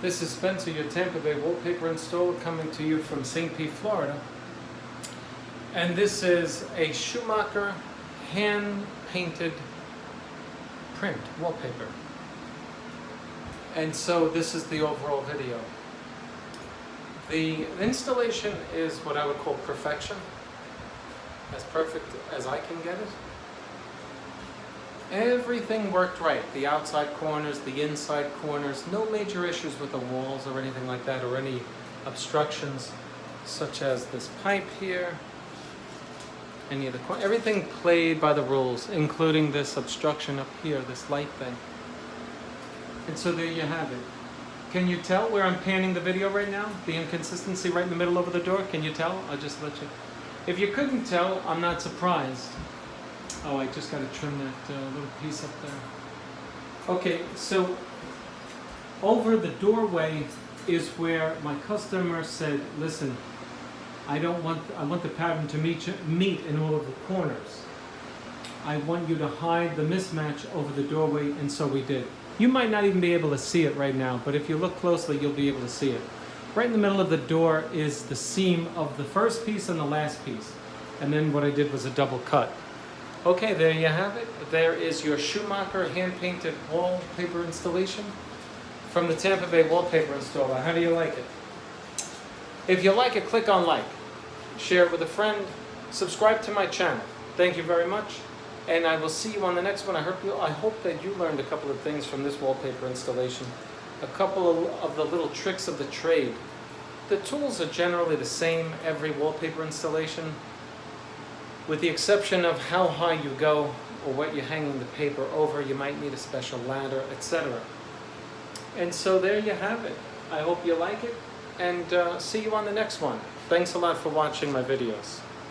This is Spencer, your Tampa Bay wallpaper installer, coming to you from St. Pete, Florida. And this is a Schumacher hand-painted print wallpaper. And so this is the overall video. The installation is what I would call perfection, as perfect as I can get it. Everything worked right. The outside corners, the inside corners, no major issues with the walls or anything like that, or any obstructions such as this pipe here, any of the corners. Everything played by the rules, including this obstruction up here, this light thing. And so there you have it. Can you tell where I'm panning the video right now? The inconsistency right in the middle over the door? Can you tell? I'll just let you. If you couldn't tell, I'm not surprised. Oh, I just got to trim that little piece up there. Okay, so over the doorway is where my customer said, listen, I want the pattern to meet in all of the corners. I want you to hide the mismatch over the doorway, and so we did. You might not even be able to see it right now, but if you look closely, you'll be able to see it. Right in the middle of the door is the seam of the first piece and the last piece. And then what I did was a double cut. Okay, there you have it. There is your Schumacher hand-painted wallpaper installation from the Tampa Bay wallpaper installer. How do you like it? If you like it, click on like, share it with a friend, subscribe to my channel. Thank you very much, and I will see you on the next one. I hope that you learned a couple of things from this wallpaper installation, a couple of the little tricks of the trade. The tools are generally the same every wallpaper installation, with the exception of how high you go or what you're hanging the paper over. You might need a special ladder, etc. And so there you have it. I hope you like it, and see you on the next one. Thanks a lot for watching my videos.